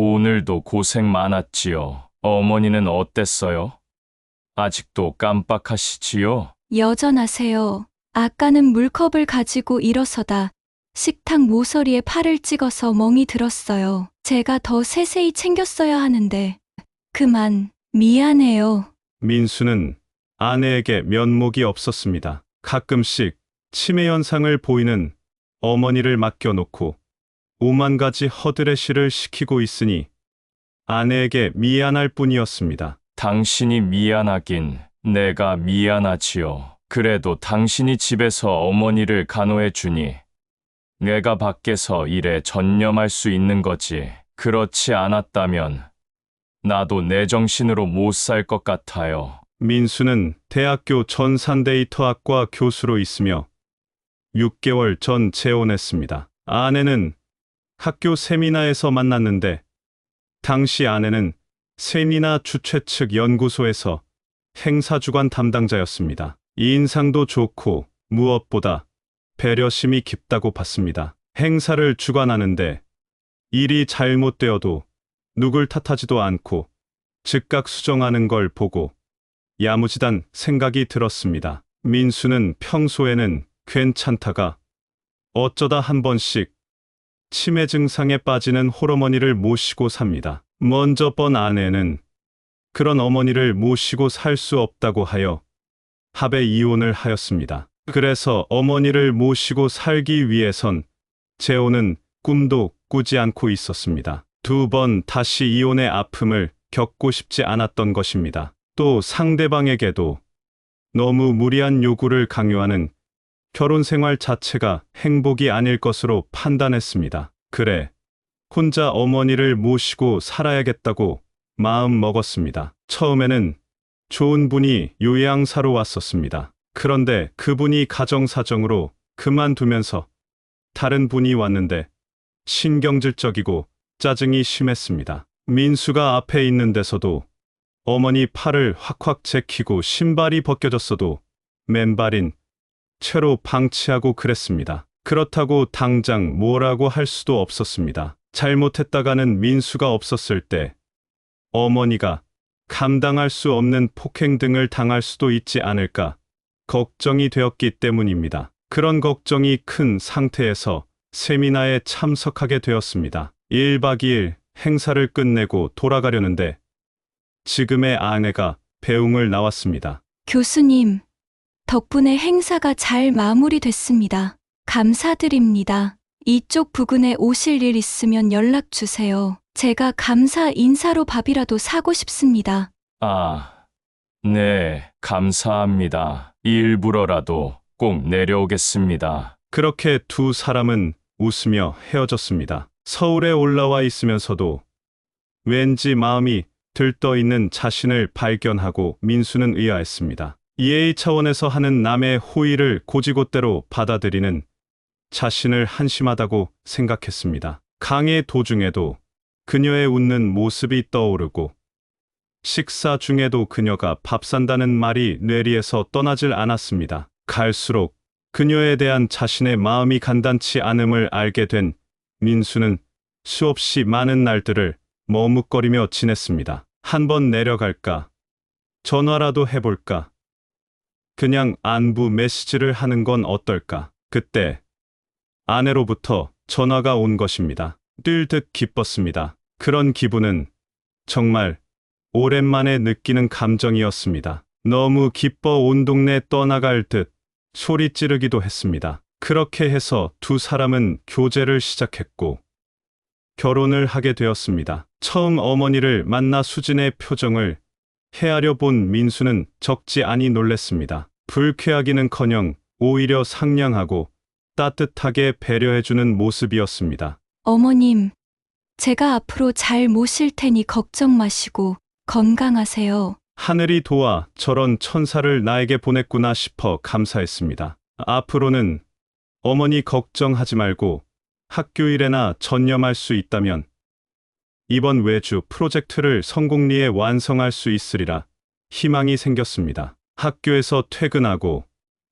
오늘도 고생 많았지요. 어머니는 어땠어요? 아직도 깜빡하시지요? 여전하세요. 아까는 물컵을 가지고 일어서다 식탁 모서리에 팔을 찍어서 멍이 들었어요. 제가 더 세세히 챙겼어야 하는데. 그만, 미안해요. 민수는 아내에게 면목이 없었습니다. 가끔씩 치매 현상을 보이는 어머니를 맡겨놓고 오만 가지 허드레시를 시키고 있으니 아내에게 미안할 뿐이었습니다. 당신이 미안하긴 내가 미안하지요. 그래도 당신이 집에서 어머니를 간호해 주니 내가 밖에서 일에 전념할 수 있는 거지. 그렇지 않았다면 나도 내 정신으로 못 살 것 같아요. 민수는 대학교 전산데이터학과 교수로 있으며 6개월 전 재혼했습니다. 아내는 학교 세미나에서 만났는데 당시 아내는 세미나 주최 측 연구소에서 행사주관 담당자였습니다. 인상도 좋고 무엇보다 배려심이 깊다고 봤습니다. 행사를 주관하는데 일이 잘못되어도 누굴 탓하지도 않고 즉각 수정하는 걸 보고 야무지단 생각이 들었습니다. 민수는 평소에는 괜찮다가 어쩌다 한 번씩 치매 증상에 빠지는 홀어머니를 모시고 삽니다. 먼저 번 아내는 그런 어머니를 모시고 살 수 없다고 하여 합의 이혼을 하였습니다. 그래서 어머니를 모시고 살기 위해선 재혼은 꿈도 꾸지 않고 있었습니다. 2번 다시 이혼의 아픔을 겪고 싶지 않았던 것입니다. 또 상대방에게도 너무 무리한 요구를 강요하는 결혼 생활 자체가 행복이 아닐 것으로 판단했습니다. 그래, 혼자 어머니를 모시고 살아야겠다고 마음 먹었습니다. 처음에는 좋은 분이 요양사로 왔었습니다. 그런데 그분이 가정사정으로 그만두면서 다른 분이 왔는데 신경질적이고 짜증이 심했습니다. 민수가 앞에 있는 데서도 어머니 팔을 확확 제키고 신발이 벗겨졌어도 맨발인 채로 방치하고 그랬습니다. 그렇다고 당장 뭐라고 할 수도 없었습니다. 잘못했다가는 민수가 없었을 때 어머니가 감당할 수 없는 폭행 등을 당할 수도 있지 않을까 걱정이 되었기 때문입니다. 그런 걱정이 큰 상태에서 세미나에 참석하게 되었습니다. 1박 2일 행사를 끝내고 돌아가려는데 지금의 아내가 배웅을 나왔습니다. 교수님, 덕분에 행사가 잘 마무리됐습니다. 감사드립니다. 이쪽 부근에 오실 일 있으면 연락 주세요. 제가 감사 인사로 밥이라도 사고 싶습니다. 아, 네, 감사합니다. 일부러라도 꼭 내려오겠습니다. 그렇게 두 사람은 웃으며 헤어졌습니다. 서울에 올라와 있으면서도 왠지 마음이 들떠있는 자신을 발견하고 민수는 의아했습니다. 예의 차원에서 하는 남의 호의를 고지곳대로 받아들이는 자신을 한심하다고 생각했습니다. 강의 도중에도 그녀의 웃는 모습이 떠오르고 식사 중에도 그녀가 밥 산다는 말이 뇌리에서 떠나질 않았습니다. 갈수록 그녀에 대한 자신의 마음이 간단치 않음을 알게 된 민수는 수없이 많은 날들을 머뭇거리며 지냈습니다. 한번 내려갈까? 전화라도 해볼까? 그냥 안부 메시지를 하는 건 어떨까? 그때 아내로부터 전화가 온 것입니다. 뛸 듯 기뻤습니다. 그런 기분은 정말 오랜만에 느끼는 감정이었습니다. 너무 기뻐 온 동네 떠나갈 듯 소리 지르기도 했습니다. 그렇게 해서 두 사람은 교제를 시작했고 결혼을 하게 되었습니다. 처음 어머니를 만나 수진의 표정을 헤아려 본 민수는 적지 않이 놀랬습니다. 불쾌하기는커녕 오히려 상냥하고 따뜻하게 배려해주는 모습이었습니다. 어머님, 제가 앞으로 잘 모실 테니 걱정 마시고 건강하세요. 하늘이 도와 저런 천사를 나에게 보냈구나 싶어 감사했습니다. 앞으로는 어머니 걱정하지 말고 학교 일에나 전념할 수 있다면 이번 외주 프로젝트를 성공리에 완성할 수 있으리라 희망이 생겼습니다. 학교에서 퇴근하고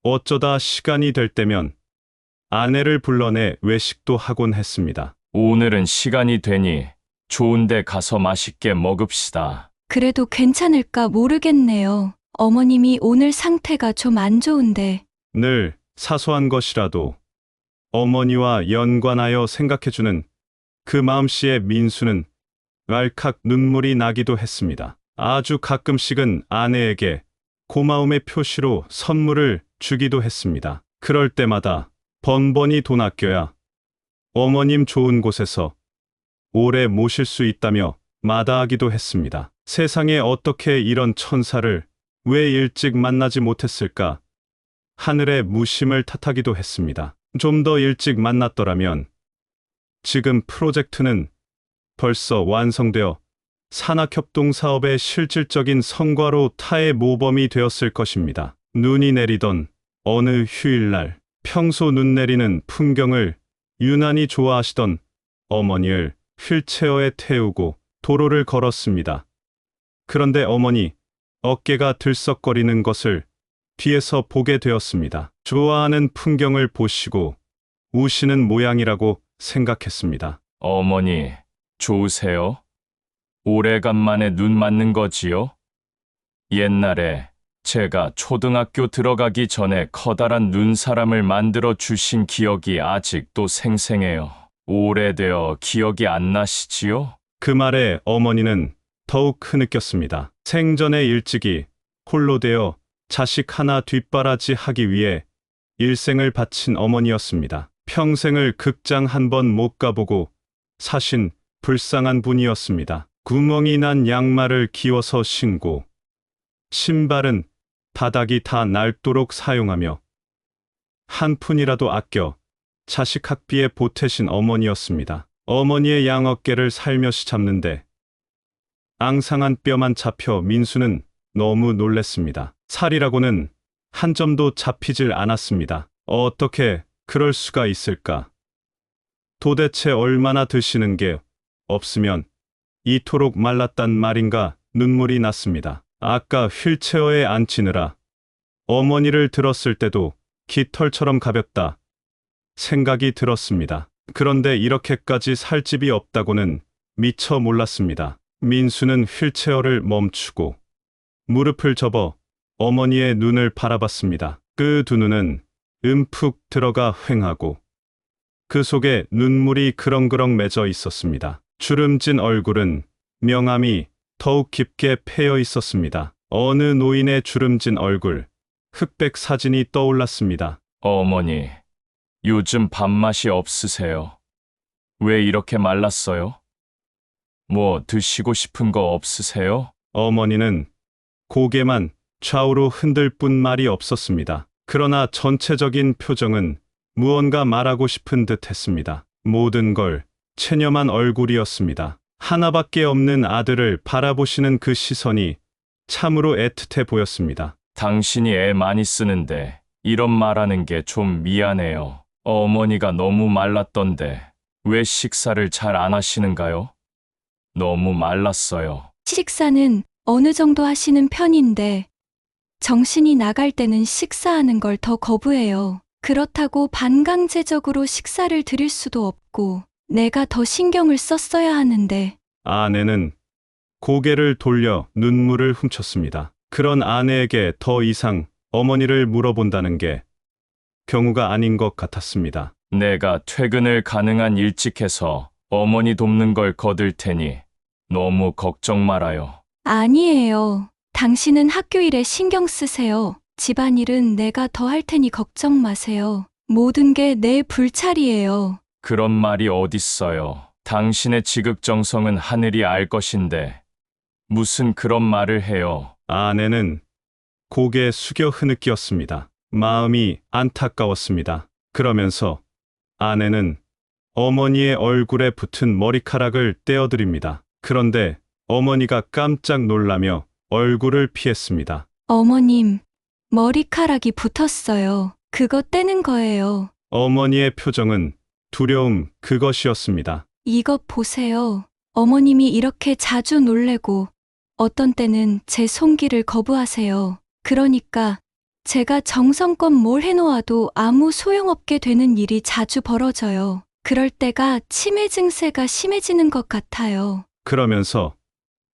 어쩌다 시간이 될 때면 아내를 불러내 외식도 하곤 했습니다. 오늘은 시간이 되니 좋은데 가서 맛있게 먹읍시다. 그래도 괜찮을까 모르겠네요. 어머님이 오늘 상태가 좀 안 좋은데. 늘 사소한 것이라도 어머니와 연관하여 생각해주는 그 마음씨에 민수는 왈칵 눈물이 나기도 했습니다. 아주 가끔씩은 아내에게 고마움의 표시로 선물을 주기도 했습니다. 그럴 때마다 번번이 돈 아껴야 어머님 좋은 곳에서 오래 모실 수 있다며 마다하기도 했습니다. 세상에 어떻게 이런 천사를 왜 일찍 만나지 못했을까? 하늘의 무심을 탓하기도 했습니다. 좀 더 일찍 만났더라면 지금 프로젝트는 벌써 완성되어 산학협동 사업의 실질적인 성과로 타의 모범이 되었을 것입니다. 눈이 내리던 어느 휴일날 평소 눈 내리는 풍경을 유난히 좋아하시던 어머니를 휠체어에 태우고 도로를 걸었습니다. 그런데 어머니 어깨가 들썩거리는 것을 뒤에서 보게 되었습니다. 좋아하는 풍경을 보시고 우시는 모양이라고 생각했습니다. 어머니, 좋으세요? 오래간만에 눈 맞는 거지요? 옛날에 제가 초등학교 들어가기 전에 커다란 눈사람을 만들어 주신 기억이 아직도 생생해요. 오래되어 기억이 안 나시지요? 그 말에 어머니는 더욱 흐느꼈습니다. 생전에 일찍이 홀로 되어 자식 하나 뒷바라지하기 위해 일생을 바친 어머니였습니다. 평생을 극장 한 번 못 가보고 사신 불쌍한 분이었습니다. 구멍이 난 양말을 기워서 신고 신발은 바닥이 다 낡도록 사용하며 한 푼이라도 아껴 자식 학비에 보태신 어머니였습니다. 어머니의 양어깨를 살며시 잡는데 앙상한 뼈만 잡혀 민수는 너무 놀랬습니다. 살이라고는 한 점도 잡히질 않았습니다. 어떻게 그럴 수가 있을까? 도대체 얼마나 드시는 게 없으면 이토록 말랐단 말인가 눈물이 났습니다. 아까 휠체어에 앉히느라 어머니를 들었을 때도 깃털처럼 가볍다 생각이 들었습니다. 그런데 이렇게까지 살집이 없다고는 미처 몰랐습니다. 민수는 휠체어를 멈추고 무릎을 접어 어머니의 눈을 바라봤습니다. 그 두 눈은 움푹 들어가 휑하고 그 속에 눈물이 그렁그렁 맺어 있었습니다. 주름진 얼굴은 명암이 더욱 깊게 패여 있었습니다. 어느 노인의 주름진 얼굴, 흑백 사진이 떠올랐습니다. 어머니, 요즘 밥맛이 없으세요? 왜 이렇게 말랐어요? 뭐 드시고 싶은 거 없으세요? 어머니는 고개만 좌우로 흔들 뿐 말이 없었습니다. 그러나 전체적인 표정은 무언가 말하고 싶은 듯 했습니다. 모든 걸 체념한 얼굴이었습니다. 하나밖에 없는 아들을 바라보시는 그 시선이 참으로 애틋해 보였습니다. 당신이 애 많이 쓰는데 이런 말하는 게 좀 미안해요. 어머니가 너무 말랐던데 왜 식사를 잘 안 하시는가요? 너무 말랐어요. 식사는 어느 정도 하시는 편인데 정신이 나갈 때는 식사하는 걸 더 거부해요. 그렇다고 반강제적으로 식사를 드릴 수도 없고 내가 더 신경을 썼어야 하는데. 아내는 고개를 돌려 눈물을 훔쳤습니다. 그런 아내에게 더 이상 어머니를 물어본다는 게 경우가 아닌 것 같았습니다. 내가 퇴근을 가능한 일찍 해서 어머니 돕는 걸 거둘 테니 너무 걱정 말아요. 아니에요. 당신은 학교 일에 신경 쓰세요. 집안일은 내가 더 할 테니 걱정 마세요. 모든 게 내 불찰이에요. 그런 말이 어딨어요. 당신의 지극정성은 하늘이 알 것인데 무슨 그런 말을 해요. 아내는 고개 숙여 흐느끼었습니다. 마음이 안타까웠습니다. 그러면서 아내는 어머니의 얼굴에 붙은 머리카락을 떼어드립니다. 그런데 어머니가 깜짝 놀라며 얼굴을 피했습니다. 어머님, 머리카락이 붙었어요. 그거 떼는 거예요. 어머니의 표정은 두려움 그것이었습니다. 이것 보세요. 어머님이 이렇게 자주 놀래고 어떤 때는 제 손길을 거부하세요. 그러니까 제가 정성껏 뭘 해놓아도 아무 소용없게 되는 일이 자주 벌어져요. 그럴 때가 치매 증세가 심해지는 것 같아요. 그러면서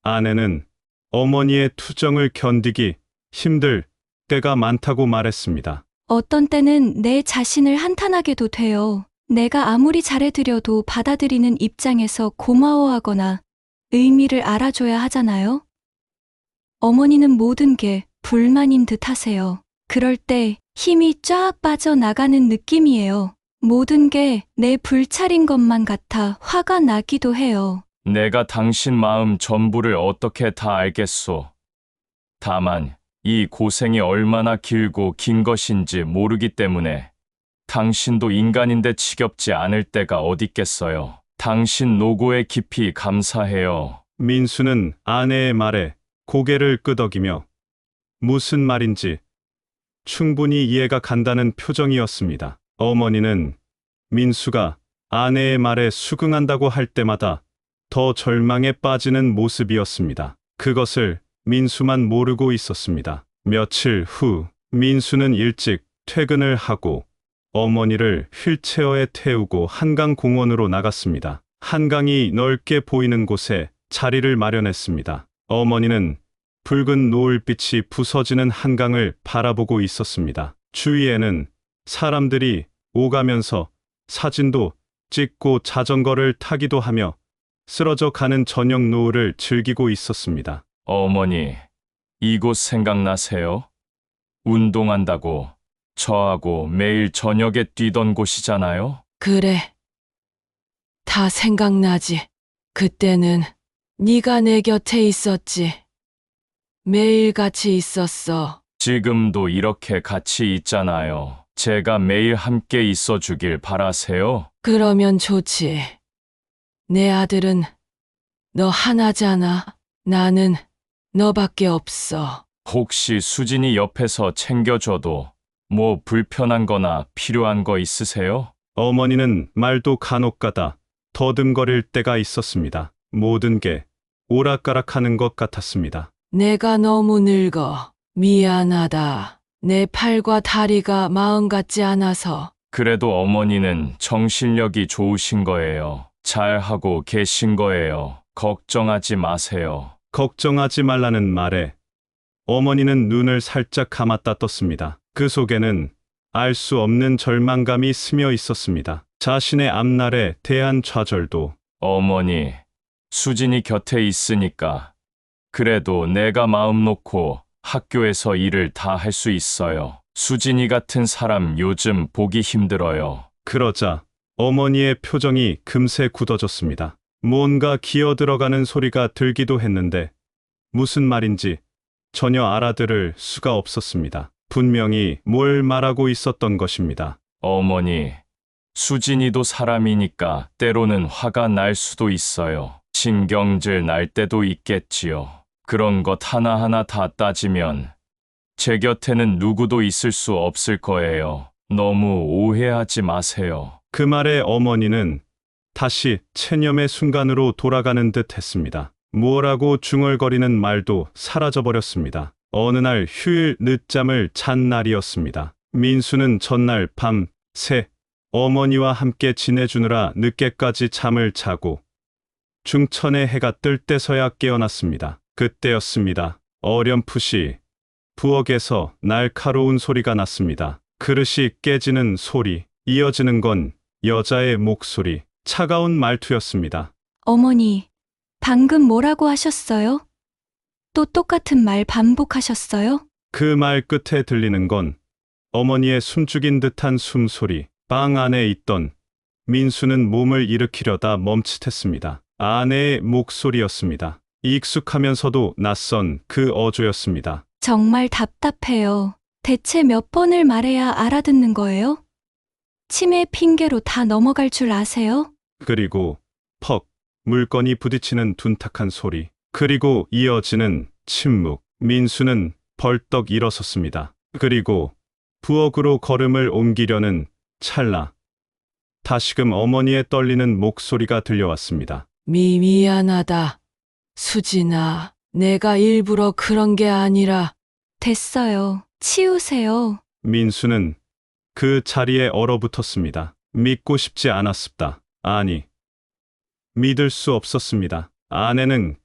아내는 어머니의 투정을 견디기 힘들 때가 많다고 말했습니다. 어떤 때는 내 자신을 한탄하게도 돼요. 내가 아무리 잘해드려도 받아들이는 입장에서 고마워하거나 의미를 알아줘야 하잖아요. 어머니는 모든 게 불만인 듯 하세요. 그럴 때 힘이 쫙 빠져나가는 느낌이에요. 모든 게 내 불찰인 것만 같아 화가 나기도 해요. 내가 당신 마음 전부를 어떻게 다 알겠소. 다만 이 고생이 얼마나 길고 긴 것인지 모르기 때문에 당신도 인간인데 지겹지 않을 때가 어딨겠어요. 당신 노고에 깊이 감사해요. 민수는 아내의 말에 고개를 끄덕이며 무슨 말인지 충분히 이해가 간다는 표정이었습니다. 어머니는 민수가 아내의 말에 수긍한다고 할 때마다 더 절망에 빠지는 모습이었습니다. 그것을 민수만 모르고 있었습니다. 며칠 후 민수는 일찍 퇴근을 하고 어머니를 휠체어에 태우고 한강공원으로 나갔습니다. 한강이 넓게 보이는 곳에 자리를 마련했습니다. 어머니는 붉은 노을빛이 부서지는 한강을 바라보고 있었습니다. 주위에는 사람들이 오가면서 사진도 찍고 자전거를 타기도 하며 쓰러져 가는 저녁 노을을 즐기고 있었습니다. 어머니, 이곳 생각나세요? 운동한다고 저하고 매일 저녁에 뛰던 곳이잖아요? 그래. 다 생각나지. 그때는 네가 내 곁에 있었지. 매일 같이 있었어. 지금도 이렇게 같이 있잖아요. 제가 매일 함께 있어 주길 바라세요? 그러면 좋지. 내 아들은 너 하나잖아. 나는 너밖에 없어. 혹시 수진이 옆에서 챙겨줘도 뭐 불편한 거나 필요한 거 있으세요? 어머니는 말도 간혹가다 더듬거릴 때가 있었습니다. 모든 게 오락가락하는 것 같았습니다. 내가 너무 늙어. 미안하다. 내 팔과 다리가 마음 같지 않아서. 그래도 어머니는 정신력이 좋으신 거예요. 잘하고 계신 거예요. 걱정하지 마세요. 걱정하지 말라는 말에 어머니는 눈을 살짝 감았다 떴습니다. 그 속에는 알 수 없는 절망감이 스며 있었습니다. 자신의 앞날에 대한 좌절도 어머니, 수진이 곁에 있으니까 그래도 내가 마음 놓고 학교에서 일을 다 할 수 있어요. 수진이 같은 사람 요즘 보기 힘들어요. 그러자 어머니의 표정이 금세 굳어졌습니다. 뭔가 기어 들어가는 소리가 들기도 했는데 무슨 말인지 전혀 알아들을 수가 없었습니다. 분명히 뭘 말하고 있었던 것입니다. 어머니, 수진이도 사람이니까 때로는 화가 날 수도 있어요. 신경질 날 때도 있겠지요. 그런 것 하나하나 다 따지면 제 곁에는 누구도 있을 수 없을 거예요. 너무 오해하지 마세요. 그 말에 어머니는 다시 체념의 순간으로 돌아가는 듯 했습니다. 무엇라고 중얼거리는 말도 사라져버렸습니다. 어느 날 휴일 늦잠을 잔 날이었습니다. 민수는 전날 밤 새 어머니와 함께 지내주느라 늦게까지 잠을 자고 중천의 해가 뜰 때서야 깨어났습니다. 그때였습니다. 어렴풋이 부엌에서 날카로운 소리가 났습니다. 그릇이 깨지는 소리, 이어지는 건 여자의 목소리, 차가운 말투였습니다. 어머니, 방금 뭐라고 하셨어요? 또 똑같은 말 반복하셨어요? 그 말 끝에 들리는 건 어머니의 숨죽인 듯한 숨소리. 방 안에 있던 민수는 몸을 일으키려다 멈칫했습니다. 아내의 목소리였습니다. 익숙하면서도 낯선 그 어조였습니다. 정말 답답해요. 대체 몇 번을 말해야 알아듣는 거예요? 치매 핑계로 다 넘어갈 줄 아세요? 그리고 퍽 물건이 부딪히는 둔탁한 소리. 그리고 이어지는 침묵. 민수는 벌떡 일어섰습니다. 그리고 부엌으로 걸음을 옮기려는 찰나 다시금 어머니의 떨리는 목소리가 들려왔습니다. 미안하다. 수진아, 내가 일부러 그런 게 아니라. 됐어요. 치우세요. 민수는 그 자리에 얼어붙었습니다. 믿고 싶지 않았습니다. 아니, 믿을 수 없었습니다. 아내는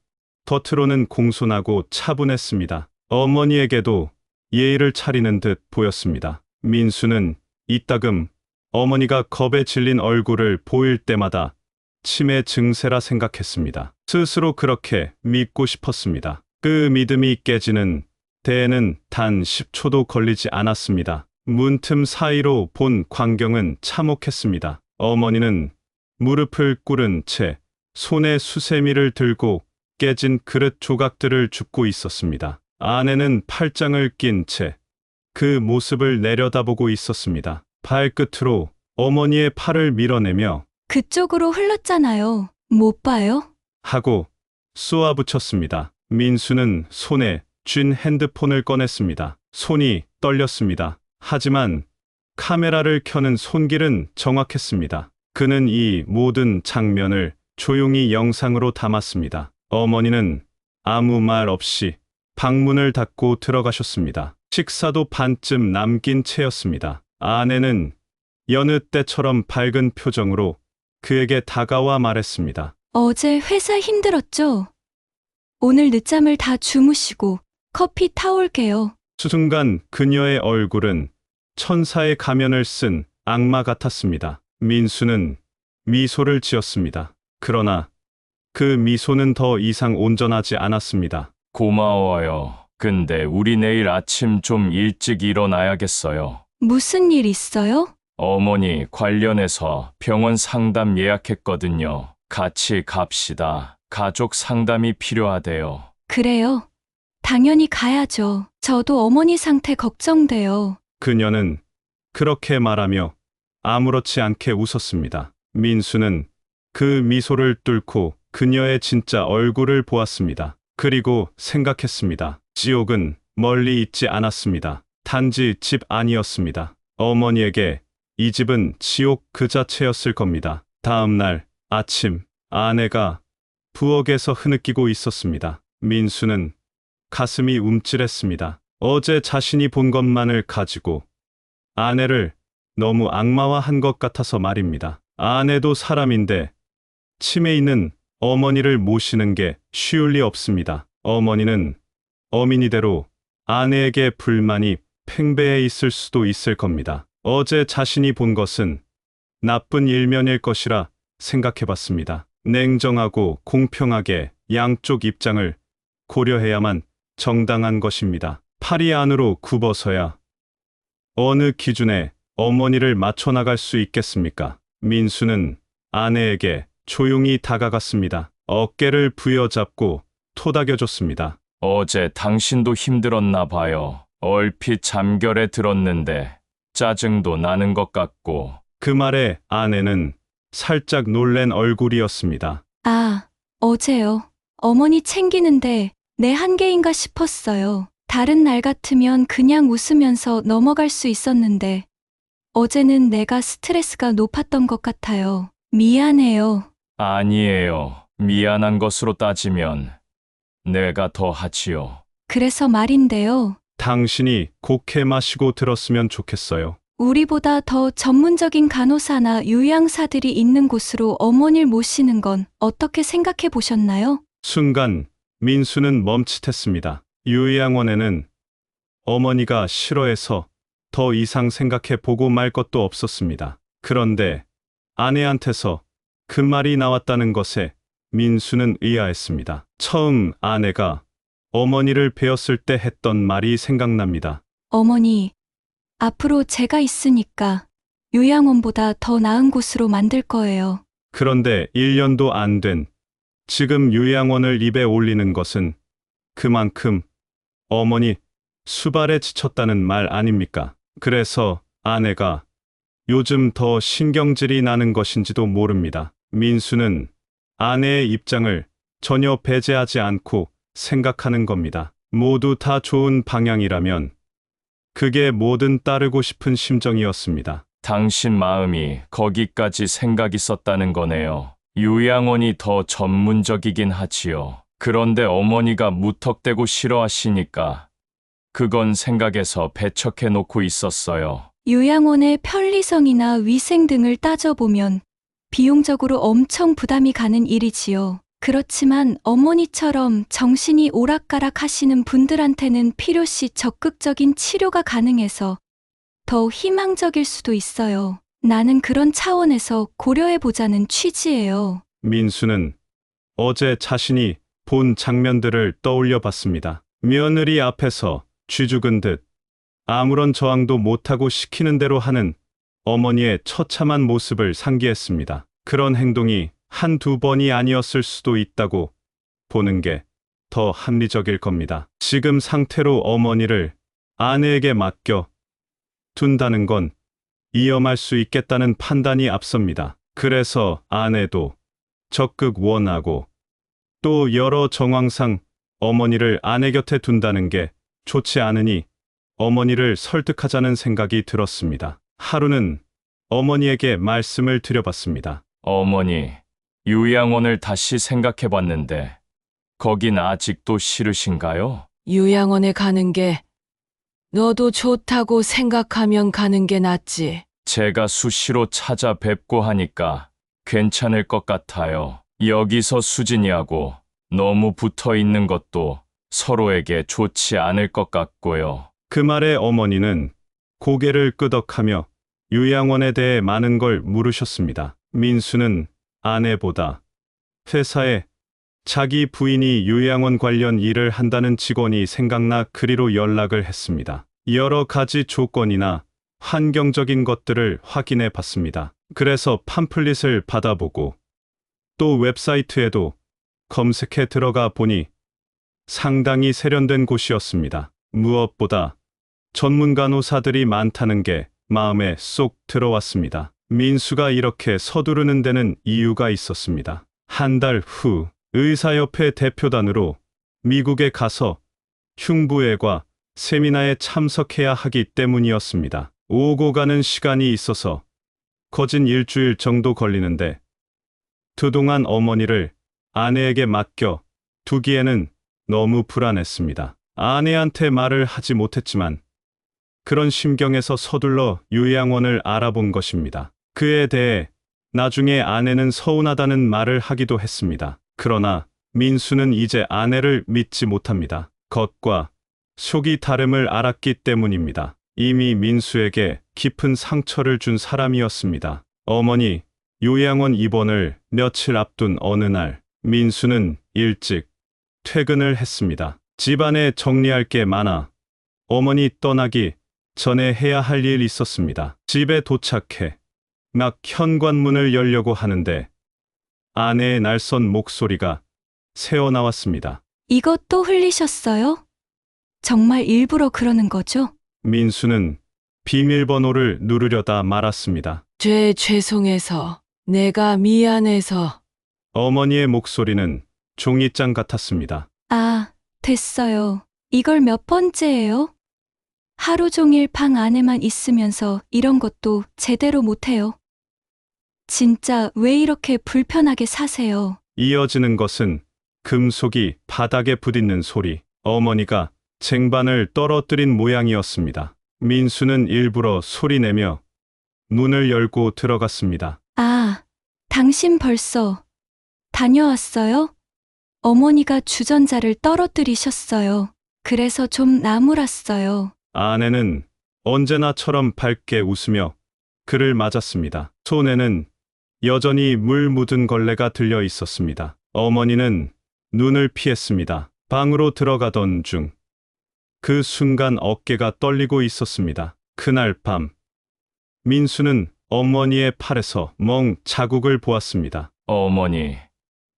겉으로는 공손하고 차분했습니다. 어머니에게도 예의를 차리는 듯 보였습니다. 민수는 이따금 어머니가 겁에 질린 얼굴을 보일 때마다 치매 증세라 생각했습니다. 스스로 그렇게 믿고 싶었습니다. 그 믿음이 깨지는 데에는 단 10초도 걸리지 않았습니다. 문틈 사이로 본 광경은 참혹했습니다. 어머니는 무릎을 꿇은 채 손에 수세미를 들고 깨진 그릇 조각들을 줍고 있었습니다. 아내는 팔짱을 낀 채 그 모습을 내려다보고 있었습니다. 발끝으로 어머니의 팔을 밀어내며 그쪽으로 흘렀잖아요. 못 봐요? 하고 쏘아붙였습니다. 민수는 손에 쥔 핸드폰을 꺼냈습니다. 손이 떨렸습니다. 하지만 카메라를 켜는 손길은 정확했습니다. 그는 이 모든 장면을 조용히 영상으로 담았습니다. 어머니는 아무 말 없이 방문을 닫고 들어가셨습니다. 식사도 반쯤 남긴 채였습니다. 아내는 여느 때처럼 밝은 표정으로 그에게 다가와 말했습니다. 어제 회사 힘들었죠? 오늘 늦잠을 다 주무시고 커피 타올게요. 순간 그녀의 얼굴은 천사의 가면을 쓴 악마 같았습니다. 민수는 미소를 지었습니다. 그러나 그 미소는 더 이상 온전하지 않았습니다. 고마워요. 근데 우리 내일 아침 좀 일찍 일어나야겠어요. 무슨 일 있어요? 어머니 관련해서 병원 상담 예약했거든요. 같이 갑시다. 가족 상담이 필요하대요. 그래요. 당연히 가야죠. 저도 어머니 상태 걱정돼요. 그녀는 그렇게 말하며 아무렇지 않게 웃었습니다. 민수는 그 미소를 뚫고 그녀의 진짜 얼굴을 보았습니다. 그리고 생각했습니다. 지옥은 멀리 있지 않았습니다. 단지 집 아니었습니다. 어머니에게 이 집은 지옥 그 자체였을 겁니다. 다음 날 아침 아내가 부엌에서 흐느끼고 있었습니다. 민수는 가슴이 움찔했습니다. 어제 자신이 본 것만을 가지고 아내를 너무 악마화한 것 같아서 말입니다. 아내도 사람인데 치매 있는 어머니를 모시는 게 쉬울 리 없습니다. 어머니는 어민이대로 아내에게 불만이 팽배해 있을 수도 있을 겁니다. 어제 자신이 본 것은 나쁜 일면일 것이라 생각해봤습니다. 냉정하고 공평하게 양쪽 입장을 고려해야만 정당한 것입니다. 팔이 안으로 굽어서야 어느 기준에 어머니를 맞춰나갈 수 있겠습니까? 민수는 아내에게 조용히 다가갔습니다. 어깨를 부여잡고 토닥여줬습니다. 어제 당신도 힘들었나 봐요. 얼핏 잠결에 들었는데 짜증도 나는 것 같고. 그 말에 아내는 살짝 놀란 얼굴이었습니다. 아, 어제요. 어머니 챙기는데 내 한계인가 싶었어요. 다른 날 같으면 그냥 웃으면서 넘어갈 수 있었는데 어제는 내가 스트레스가 높았던 것 같아요. 미안해요. 아니에요. 미안한 것으로 따지면 내가 더 하지요. 그래서 말인데요. 당신이 곡해 마시고 들었으면 좋겠어요. 우리보다 더 전문적인 간호사나 요양사들이 있는 곳으로 어머니를 모시는 건 어떻게 생각해 보셨나요? 순간 민수는 멈칫했습니다. 요양원에는 어머니가 싫어해서 더 이상 생각해 보고 말 것도 없었습니다. 그런데 아내한테서 그 말이 나왔다는 것에 민수는 의아했습니다. 처음 아내가 어머니를 뵈었을 때 했던 말이 생각납니다. 어머니, 앞으로 제가 있으니까 요양원보다 더 나은 곳으로 만들 거예요. 그런데 1년도 안 된 지금 요양원을 입에 올리는 것은 그만큼 어머니 수발에 지쳤다는 말 아닙니까? 그래서 아내가 요즘 더 신경질이 나는 것인지도 모릅니다. 민수는 아내의 입장을 전혀 배제하지 않고 생각하는 겁니다. 모두 다 좋은 방향이라면 그게 뭐든 따르고 싶은 심정이었습니다. 당신 마음이 거기까지 생각 있었다는 거네요. 요양원이 더 전문적이긴 하지요. 그런데 어머니가 무턱대고 싫어하시니까 그건 생각에서 배척해 놓고 있었어요. 요양원의 편리성이나 위생 등을 따져보면 비용적으로 엄청 부담이 가는 일이지요. 그렇지만 어머니처럼 정신이 오락가락 하시는 분들한테는 필요시 적극적인 치료가 가능해서 더 희망적일 수도 있어요. 나는 그런 차원에서 고려해보자는 취지예요. 민수는 어제 자신이 본 장면들을 떠올려 봤습니다. 며느리 앞에서 쥐죽은 듯 아무런 저항도 못하고 시키는 대로 하는 어머니의 처참한 모습을 상기했습니다. 그런 행동이 한두 번이 아니었을 수도 있다고 보는 게 더 합리적일 겁니다. 지금 상태로 어머니를 아내에게 맡겨 둔다는 건 위험할 수 있겠다는 판단이 앞섭니다. 그래서 아내도 적극 원하고 또 여러 정황상 어머니를 아내 곁에 둔다는 게 좋지 않으니 어머니를 설득하자는 생각이 들었습니다. 하루는 어머니에게 말씀을 드려봤습니다. 어머니, 요양원을 다시 생각해 봤는데, 거긴 아직도 싫으신가요? 요양원에 가는 게 너도 좋다고 생각하면 가는 게 낫지. 제가 수시로 찾아뵙고 하니까 괜찮을 것 같아요. 여기서 수진이하고 너무 붙어 있는 것도 서로에게 좋지 않을 것 같고요. 그 말에 어머니는 고개를 끄덕하며 요양원에 대해 많은 걸 물으셨습니다. 민수는 아내보다 회사에 자기 부인이 요양원 관련 일을 한다는 직원이 생각나 그리로 연락을 했습니다. 여러 가지 조건이나 환경적인 것들을 확인해 봤습니다. 그래서 팜플릿을 받아보고 또 웹사이트에도 검색해 들어가 보니 상당히 세련된 곳이었습니다. 무엇보다 전문 간호사들이 많다는 게 마음에 쏙 들어왔습니다. 민수가 이렇게 서두르는 데는 이유가 있었습니다. 한 달 후 의사협회 대표단으로 미국에 가서 흉부외과 세미나에 참석해야 하기 때문이었습니다. 오고 가는 시간이 있어서 거진 일주일 정도 걸리는데 그동안 어머니를 아내에게 맡겨 두기에는 너무 불안했습니다. 아내한테 말을 하지 못했지만 그런 심경에서 서둘러 요양원을 알아본 것입니다. 그에 대해 나중에 아내는 서운하다는 말을 하기도 했습니다. 그러나 민수는 이제 아내를 믿지 못합니다. 겉과 속이 다름을 알았기 때문입니다. 이미 민수에게 깊은 상처를 준 사람이었습니다. 어머니 요양원 입원을 며칠 앞둔 어느 날 민수는 일찍 퇴근을 했습니다. 집안에 정리할 게 많아 어머니 떠나기 전에 해야 할 일 있었습니다. 집에 도착해 막 현관문을 열려고 하는데 아내의 날선 목소리가 새어나왔습니다. 이것도 흘리셨어요? 정말 일부러 그러는 거죠? 민수는 비밀번호를 누르려다 말았습니다. 죄송해서, 내가 미안해서. 어머니의 목소리는 종이장 같았습니다. 아, 됐어요. 이걸 몇 번째예요? 하루 종일 방 안에만 있으면서 이런 것도 제대로 못해요. 진짜 왜 이렇게 불편하게 사세요? 이어지는 것은 금속이 바닥에 부딪는 소리. 어머니가 쟁반을 떨어뜨린 모양이었습니다. 민수는 일부러 소리내며 문을 열고 들어갔습니다. 아, 당신 벌써 다녀왔어요? 어머니가 주전자를 떨어뜨리셨어요. 그래서 좀 나무랐어요. 아내는 언제나처럼 밝게 웃으며 그를 맞았습니다. 손에는 여전히 물 묻은 걸레가 들려 있었습니다. 어머니는 눈을 피했습니다. 방으로 들어가던 중 그 순간 어깨가 떨리고 있었습니다. 그날 밤 민수는 어머니의 팔에서 멍 자국을 보았습니다. 어머니,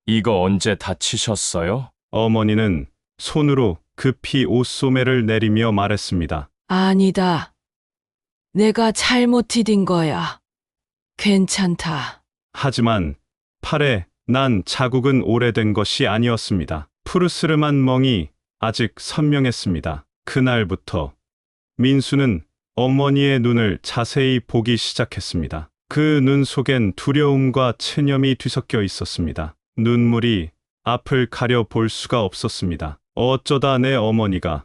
이거 언제 다치셨어요? 어머니는 손으로 급히 옷소매를 내리며 말했습니다. 아니다. 내가 잘못 디딘 거야. 괜찮다. 하지만 팔에 난 자국은 오래된 것이 아니었습니다. 푸르스름한 멍이 아직 선명했습니다. 그날부터 민수는 어머니의 눈을 자세히 보기 시작했습니다. 그 눈 속엔 두려움과 체념이 뒤섞여 있었습니다. 눈물이 앞을 가려 볼 수가 없었습니다. 어쩌다 내 어머니가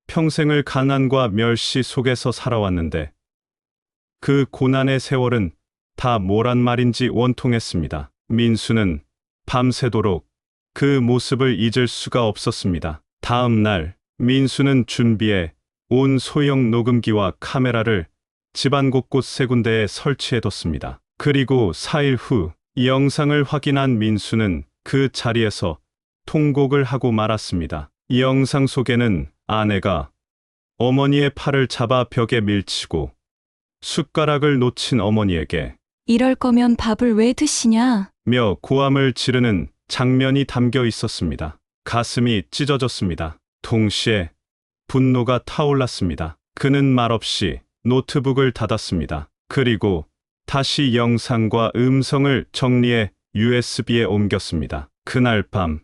평생을 가난과 멸시 속에서 살아왔는데 그 고난의 세월은 다 뭐란 말인지 원통했습니다. 민수는 밤새도록 그 모습을 잊을 수가 없었습니다. 다음 날 민수는 준비해 온 소형 녹음기와 카메라를 집안 곳곳 세 군데에 설치해뒀습니다. 그리고 4일 후 영상을 확인한 민수는 그 자리에서 통곡을 하고 말았습니다. 이 영상 속에는 아내가 어머니의 팔을 잡아 벽에 밀치고 숟가락을 놓친 어머니에게 이럴 거면 밥을 왜 드시냐? 며 고함을 지르는 장면이 담겨 있었습니다. 가슴이 찢어졌습니다. 동시에 분노가 타올랐습니다. 그는 말없이 노트북을 닫았습니다. 그리고 다시 영상과 음성을 정리해 USB에 옮겼습니다. 그날 밤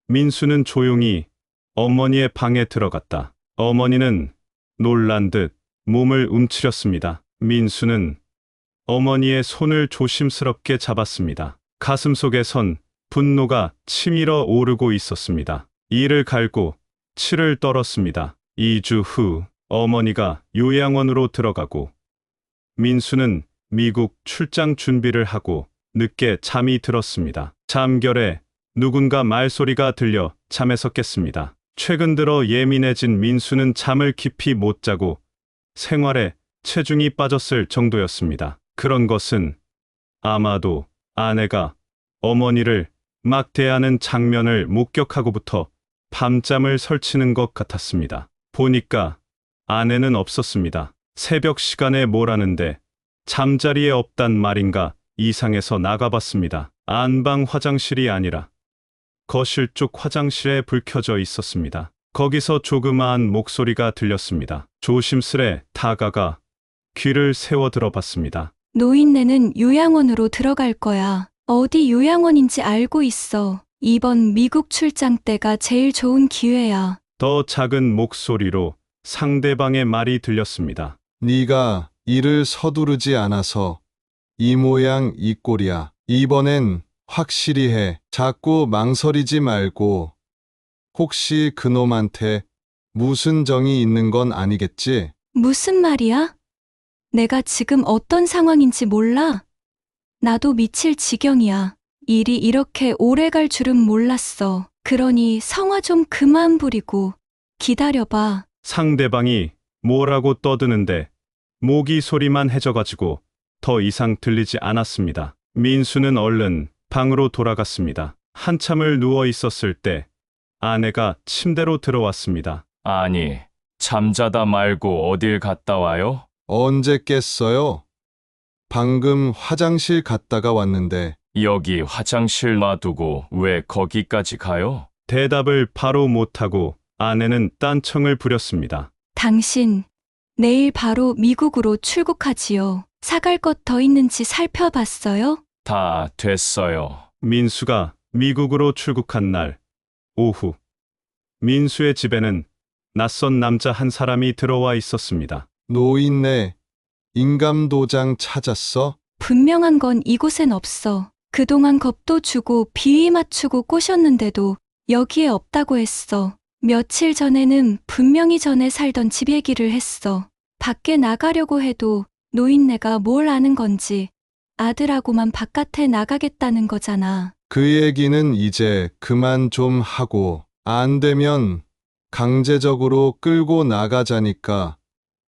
민수는 조용히 어머니의 방에 들어갔다. 어머니는 놀란 듯 몸을 움츠렸습니다. 민수는 어머니의 손을 조심스럽게 잡았습니다. 가슴속에선 분노가 치밀어 오르고 있었습니다. 이를 갈고 치를 떨었습니다. 2주 후 어머니가 요양원으로 들어가고 민수는 미국 출장 준비를 하고 늦게 잠이 들었습니다. 잠결에 누군가 말소리가 들려 잠에서 깼습니다. 최근 들어 예민해진 민수는 잠을 깊이 못 자고 생활에 체중이 빠졌을 정도였습니다. 그런 것은 아마도 아내가 어머니를 막대하는 장면을 목격하고부터 밤잠을 설치는 것 같았습니다. 보니까 아내는 없었습니다. 새벽 시간에 뭘 하는데 잠자리에 없단 말인가 이상해서 나가봤습니다. 안방 화장실이 아니라 거실 쪽 화장실에 불 켜져 있었습니다. 거기서 조그마한 목소리가 들렸습니다. 조심스레 다가가 귀를 세워 들어봤습니다. 노인네는 요양원으로 들어갈 거야. 어디 요양원인지 알고 있어. 이번 미국 출장 때가 제일 좋은 기회야. 더 작은 목소리로 상대방의 말이 들렸습니다. 네가 일을 서두르지 않아서 이 모양 이 꼴이야. 이번엔 확실히 해. 자꾸 망설이지 말고. 혹시 그놈한테 무슨 정이 있는 건 아니겠지? 무슨 말이야? 내가 지금 어떤 상황인지 몰라? 나도 미칠 지경이야. 일이 이렇게 오래 갈 줄은 몰랐어. 그러니 성화 좀 그만 부리고 기다려봐. 상대방이 뭐라고 떠드는데 모기 소리만 해져가지고 더 이상 들리지 않았습니다. 민수는 얼른 방으로 돌아갔습니다. 한참을 누워 있었을 때 아내가 침대로 들어왔습니다. 아니, 잠자다 말고 어딜 갔다 와요? 언제 깼어요? 방금 화장실 갔다가 왔는데. 여기 화장실 놔두고 왜 거기까지 가요? 대답을 바로 못하고 아내는 딴청을 부렸습니다. 당신, 내일 바로 미국으로 출국하지요. 사갈 것 더 있는지 살펴봤어요? 다 됐어요. 민수가 미국으로 출국한 날 오후 민수의 집에는 낯선 남자 한 사람이 들어와 있었습니다. 노인네 인감도장 찾았어? 분명한 건 이곳엔 없어. 그동안 겁도 주고 비위 맞추고 꼬셨는데도 여기에 없다고 했어. 며칠 전에는 분명히 전에 살던 집 얘기를 했어. 밖에 나가려고 해도 노인네가 뭘 아는 건지 아들하고만 바깥에 나가겠다는 거잖아. 그 얘기는 이제 그만 좀 하고, 안 되면 강제적으로 끌고 나가자니까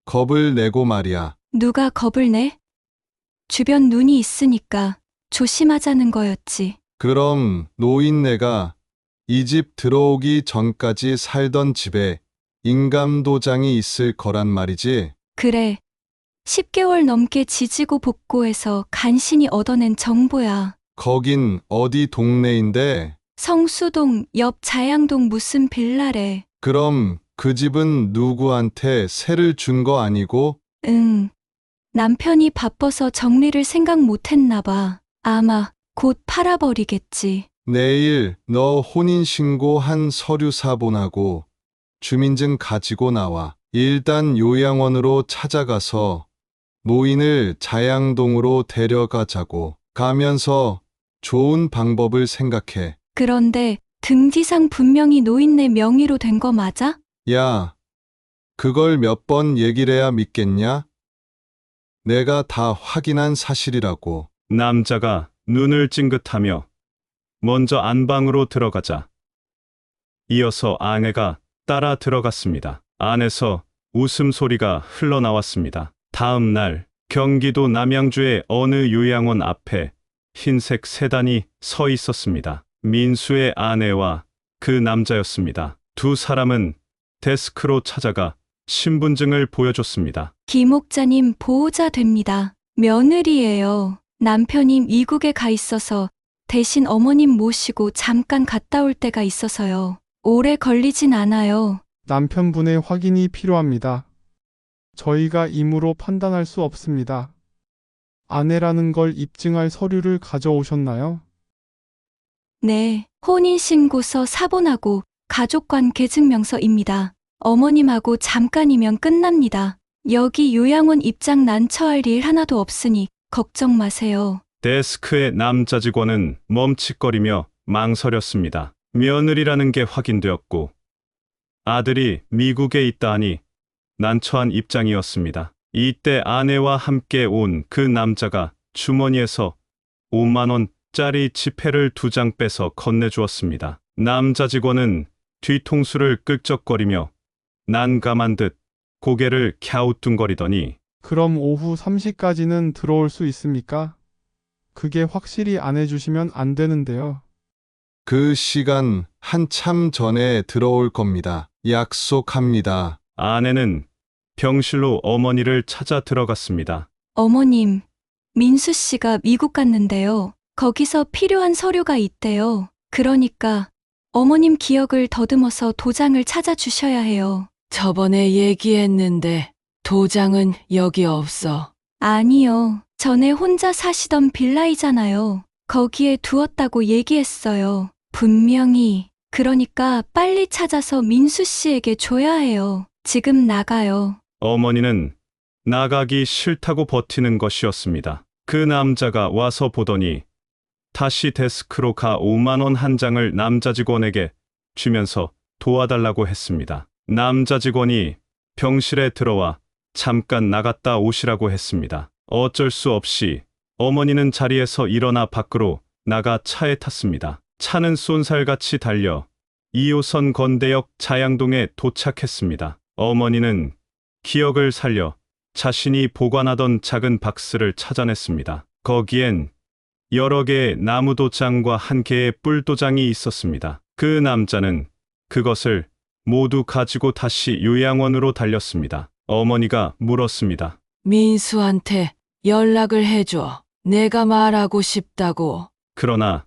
겁을 내고 말이야. 누가 겁을 내? 주변 눈이 있으니까 조심하자는 거였지. 그럼 노인네가 이 집 들어오기 전까지 살던 집에 인감도장이 있을 거란 말이지? 그래. 10개월 넘게 지지고 볶고해서 간신히 얻어낸 정보야. 거긴 어디 동네인데? 성수동 옆 자양동 무슨 빌라래. 그럼 그 집은 누구한테 세를 준 거 아니고? 응. 남편이 바빠서 정리를 생각 못했나 봐. 아마 곧 팔아버리겠지. 내일 너 혼인신고한 서류 사본하고 주민증 가지고 나와. 일단 요양원으로 찾아가서 노인을 자양동으로 데려가자고. 가면서 좋은 방법을 생각해. 그런데 등기상 분명히 노인네 명의로 된 거 맞아? 야, 그걸 몇 번 얘기를 해야 믿겠냐? 내가 다 확인한 사실이라고. 남자가 눈을 찡긋하며 먼저 안방으로 들어가자 이어서 아내가 따라 들어갔습니다. 안에서 웃음소리가 흘러나왔습니다. 다음 날 경기도 남양주의 어느 요양원 앞에 흰색 세단이 서 있었습니다. 민수의 아내와 그 남자였습니다. 두 사람은 데스크로 찾아가 신분증을 보여줬습니다. 김 목자님 보호자 됩니다. 며느리예요. 남편이 미국에 가 있어서 대신 어머님 모시고 잠깐 갔다 올 때가 있어서요. 오래 걸리진 않아요. 남편분의 확인이 필요합니다. 저희가 임으로 판단할 수 없습니다. 아내라는 걸 입증할 서류를 가져오셨나요? 네, 혼인신고서 사본하고 가족관계 증명서입니다. 어머님하고 잠깐이면 끝납니다. 여기 요양원 입장 난처할 일 하나도 없으니 걱정 마세요. 데스크의 남자 직원은 멈칫거리며 망설였습니다. 며느리라는 게 확인되었고 아들이 미국에 있다 하니 난처한 입장이었습니다. 이때 아내와 함께 온 그 남자가 주머니에서 5만 원짜리 지폐를 2장 빼서 건네주었습니다. 남자 직원은 뒤통수를 끄적거리며 난감한 듯 고개를 갸우뚱거리더니 그럼 오후 3시까지는 들어올 수 있습니까? 그게 확실히 안 해주시면 안 되는데요. 그 시간 한참 전에 들어올 겁니다. 약속합니다. 아내는 병실로 어머니를 찾아 들어갔습니다. 어머님, 민수 씨가 미국 갔는데요. 거기서 필요한 서류가 있대요. 그러니까 어머님 기억을 더듬어서 도장을 찾아주셔야 해요. 저번에 얘기했는데 도장은 여기 없어. 아니요. 전에 혼자 사시던 빌라이잖아요. 거기에 두었다고 얘기했어요. 분명히. 그러니까 빨리 찾아서 민수 씨에게 줘야 해요. 지금 나가요. 어머니는 나가기 싫다고 버티는 것이었습니다. 그 남자가 와서 보더니 다시 데스크로 가 5만 원 한 장을 남자 직원에게 주면서 도와달라고 했습니다. 남자 직원이 병실에 들어와 잠깐 나갔다 오시라고 했습니다. 어쩔 수 없이 어머니는 자리에서 일어나 밖으로 나가 차에 탔습니다. 차는 쏜살같이 달려 2호선 건대역 자양동에 도착했습니다. 어머니는 기억을 살려 자신이 보관하던 작은 박스를 찾아냈습니다. 거기엔 여러 개의 나무도장과 한 개의 뿔도장이 있었습니다. 그 남자는 그것을 모두 가지고 다시 요양원으로 달렸습니다. 어머니가 물었습니다. 민수한테 연락을 해줘. 내가 말하고 싶다고. 그러나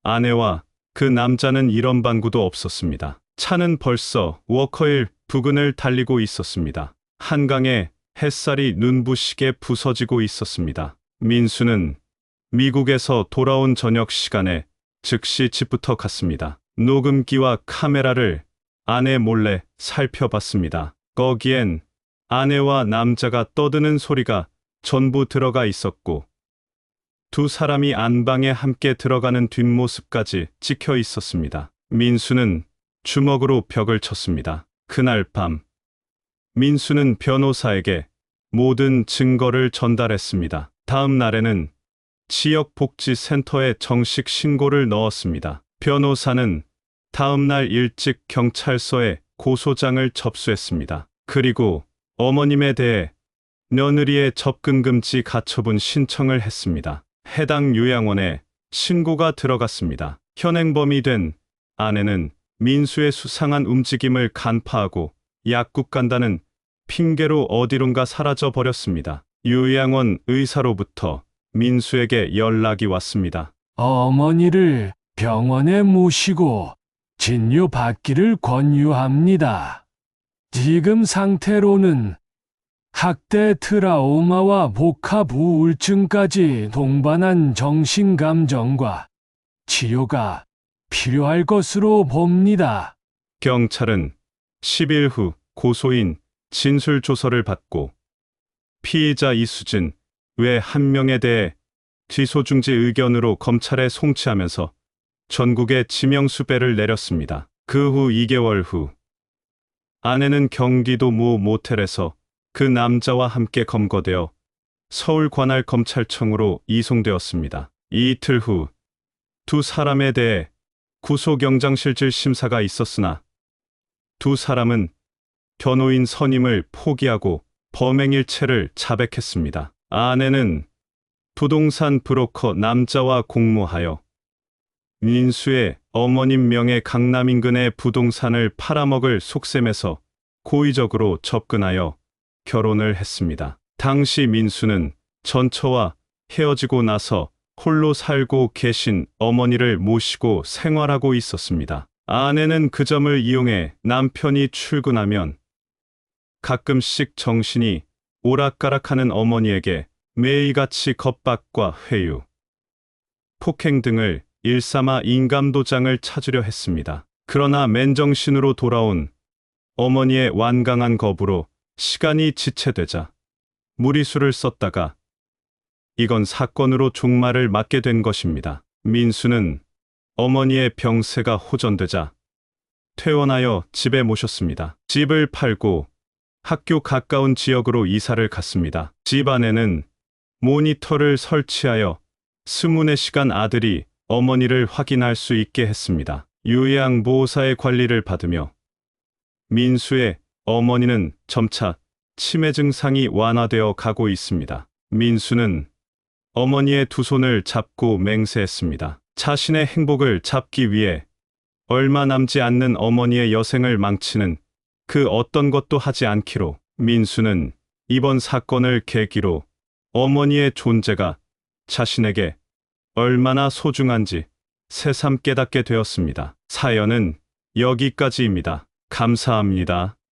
아내와 그 남자는 이런 방구도 없었습니다. 차는 벌써 워커힐 부근을 달리고 있었습니다. 한강에 햇살이 눈부시게 부서지고 있었습니다. 민수는 미국에서 돌아온 저녁 시간에 즉시 집부터 갔습니다. 녹음기와 카메라를 아내 몰래 살펴봤습니다. 거기엔 아내와 남자가 떠드는 소리가 전부 들어가 있었고 두 사람이 안방에 함께 들어가는 뒷모습까지 찍혀 있었습니다. 민수는 주먹으로 벽을 쳤습니다. 그날 밤 민수는 변호사에게 모든 증거를 전달했습니다. 다음 날에는 지역복지센터에 정식 신고를 넣었습니다. 변호사는 다음 날 일찍 경찰서에 고소장을 접수했습니다. 그리고 어머님에 대해 며느리의 접근금지 가처분 신청을 했습니다. 해당 요양원에 신고가 들어갔습니다. 현행범이 된 아내는 민수의 수상한 움직임을 간파하고 약국 간다는 핑계로 어디론가 사라져 버렸습니다. 요양원 의사로부터 민수에게 연락이 왔습니다. 어머니를 병원에 모시고 진료받기를 권유합니다. 지금 상태로는 학대 트라우마와 복합 우울증까지 동반한 정신감정과 치료가 필요할 것으로 봅니다. 경찰은 10일 후 고소인 진술조서를 받고 피의자 이수진 외 한 명에 대해 취소중지 의견으로 검찰에 송치하면서 전국에 지명수배를 내렸습니다. 그 후 2개월 후 아내는 경기도 모 모텔에서 그 남자와 함께 검거되어 서울관할검찰청으로 이송되었습니다. 이틀 후 두 사람에 대해 구속영장실질 심사가 있었으나 두 사람은 변호인 선임을 포기하고 범행일체를 자백했습니다. 아내는 부동산 브로커 남자와 공모하여 민수의 어머님 명의 강남 인근의 부동산을 팔아먹을 속셈에서 고의적으로 접근하여 결혼을 했습니다. 당시 민수는 전처와 헤어지고 나서 홀로 살고 계신 어머니를 모시고 생활하고 있었습니다. 아내는 그 점을 이용해 남편이 출근하면 가끔씩 정신이 오락가락하는 어머니에게 매일같이 겁박과 회유, 폭행 등을 일삼아 인감도장을 찾으려 했습니다. 그러나 맨정신으로 돌아온 어머니의 완강한 거부로 시간이 지체되자 무리수를 썼다가 이건 사건으로 종말을 맞게 된 것입니다. 민수는 어머니의 병세가 호전되자 퇴원하여 집에 모셨습니다. 집을 팔고 학교 가까운 지역으로 이사를 갔습니다. 집 안에는 모니터를 설치하여 24시간 아들이 어머니를 확인할 수 있게 했습니다. 요양보호사의 관리를 받으며 민수의 어머니는 점차 치매 증상이 완화되어 가고 있습니다. 민수는 어머니의 두 손을 잡고 맹세했습니다. 자신의 행복을 잡기 위해 얼마 남지 않는 어머니의 여생을 망치는 그 어떤 것도 하지 않기로. 민수는 이번 사건을 계기로 어머니의 존재가 자신에게 얼마나 소중한지 새삼 깨닫게 되었습니다. 사연은 여기까지입니다. 감사합니다.